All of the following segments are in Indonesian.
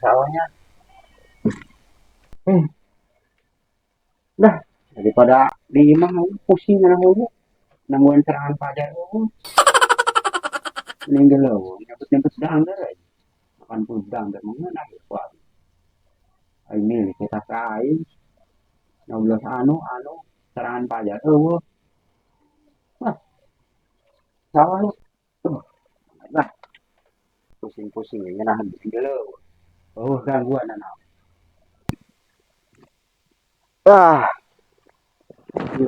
sawahnya. Eh, dah daripada di imah pusing lah aku nangguan serangan pajar aku meninggal lo nyebut-nyebut dangdar aja makan pun dangdar mengenai kuat ini kita kain nyoblos anu serangan pajar wah sawah lu tuh lah pusing-pusing ini nah meninggal lo gangguan anak ah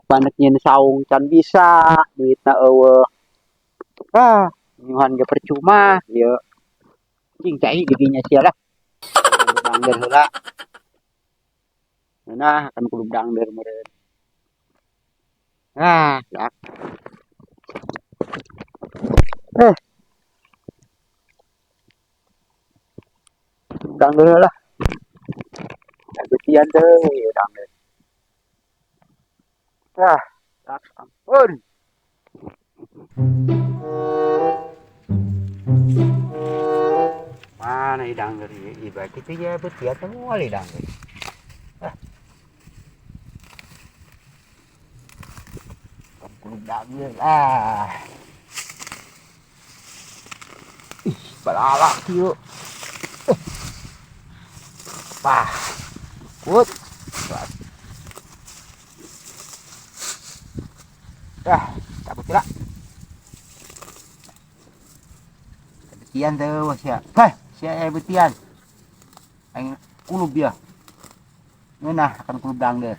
paneknya saung can bisa duitna eueuh nyuhan ge percuma ya cing cai didinya sia lah dangdar heula nah akan kudu dangdar meureun dak eh dangdar heula Getian deui dangdar dak ampun mana dangdar ibarat itu ya betian semua dangdar ah kudu dangdar balak kieu pah put cabut lah betian teh sia sia betian aing kulub dia ngeunah akan kulub dangdar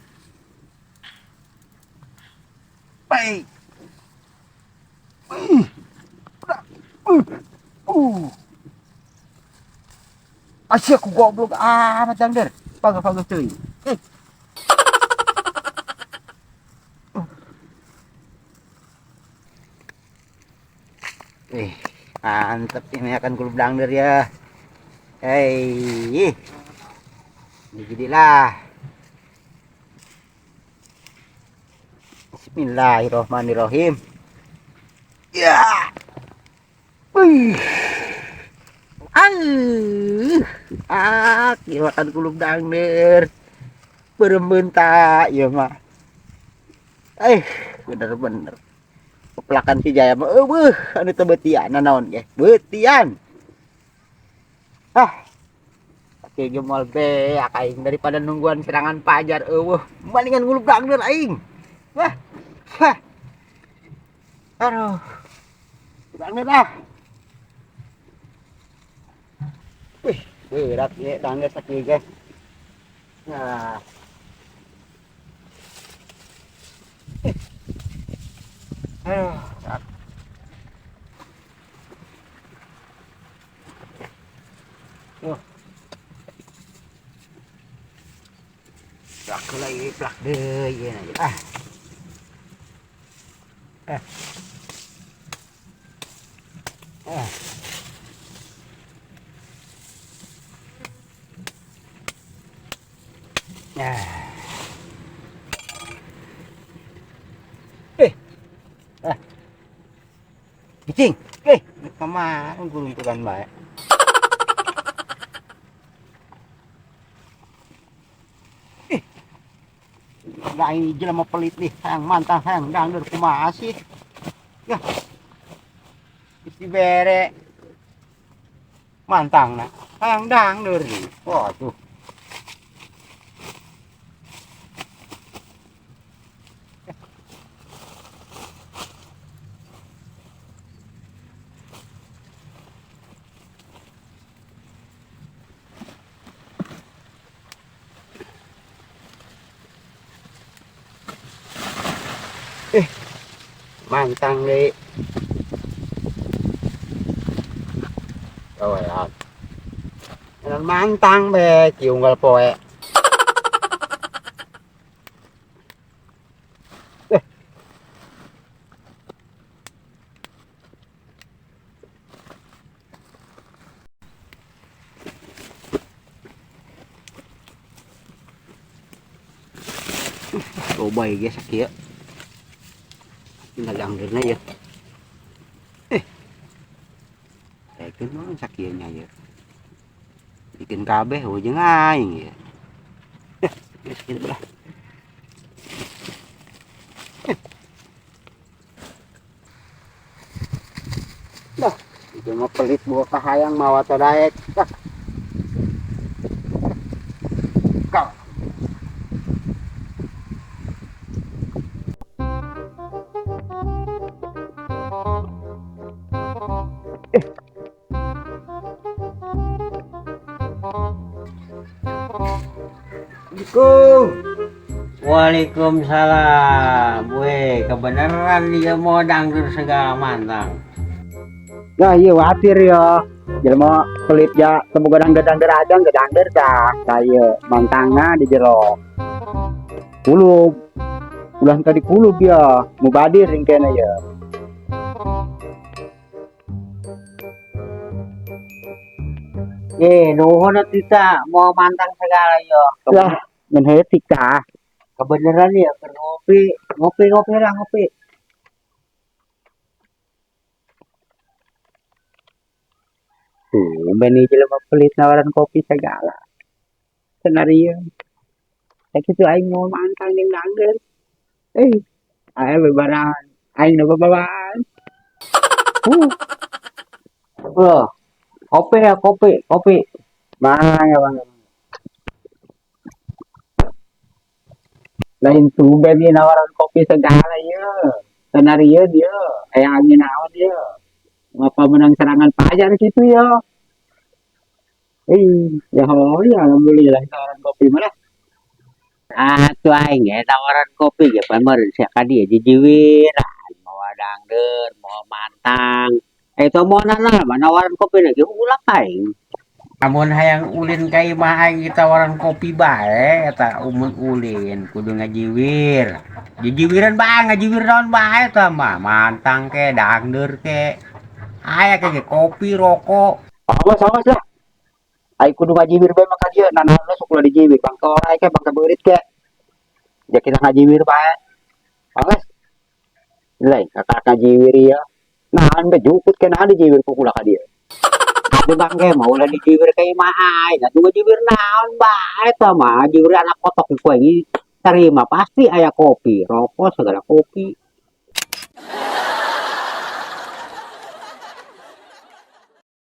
baik asyik ku goblok amat dangdar pagah teuing mantep ini akan kulub dangdar ya hei jadilah Bismillahirrohmanirrohim ya wih kieu kulub dangdar berembentak ieu mah bener-bener pelakan si Jaya mah eueuh anu teu beutian naon ge beutian Oke gemol beak aing daripada nungguan serangan pajar eueuh mendingan nguluk dangdar aing wah wah aduh dangdar wih berat ye dangdar sakieu ge nah aduh plak lagi plak deui ieu eh eh cicing kemana gulunturan bae lain jelema pelit nih hayang mantang hayang dangdar kumaha sih ya isti bere mantangna hayang dangdar nih waduh mantang deh kawayan mantang be ciunggal poe coba ya guys sakieu tinggal dangdarna ya kayak gimana sakieunya ya miskin kabeh ujung aing ya. Miskin belah. Dah, itu mah pelit buah kahayang mawa daek. Dah. Kau. Assalamualaikum. Waalaikumsalam. Weh, kebenaran dia mau dangdur segala mantang. Nah, iya watir ya. Jelema pelit ya, semoga dangder aja nggak dangder dah. Saya mantangna di jero. Kulub, ulah tadi kulub ya. Mubadir yang kena ya. Nuhun kita mau mantang segala yo. Lah, menhetik dah. Kebenaran ya ke ngopi lah ngopi. Tuh, beni jelema pelit nawaran kopi segala. Senario. Saya gitu aing mau mantang yang dangder. Ayo bebaran. Aing no babaan. Loh, kopi ya kopi. Mana ya bang? Lain tuh beni nawaran kopi segala ya. Senario dia. Kayak angin awan dia. Ngapa menang serangan pajar gitu ya. Ya oh ya alhamdulillah tawaran kopi malah. Tuh aing ya tawaran kopi ya pamer siaka dia jijiwir. Mau dangdur, mau mantang. Itu mau nana nawaran kopi lagi ulah aing. Namun hayang ulin kai mah aing ditawaran kopi bae eta umun ulin kudu ngajiwir. Jijiwiran bae ngajiwir naon bae eta mah mantang ke dangdur ke. Aya ke kopi rokok. Awas lah. Ai kudu ngajibir bae maka dia nanana sukula dijibir bang torai ke bang berit ke. Ya kita ngajibir bae. Awas. Lain kakak ngajibir ya. Nah, anda jukut ke nah dijibir kukula ka dia. Ade bangke mau lah dijiwir kai mah ai. Nah tunggu jiwir naon bae eta mah jiwir anak kotok kowe ini terima pasti aya kopi, rokok segala kopi.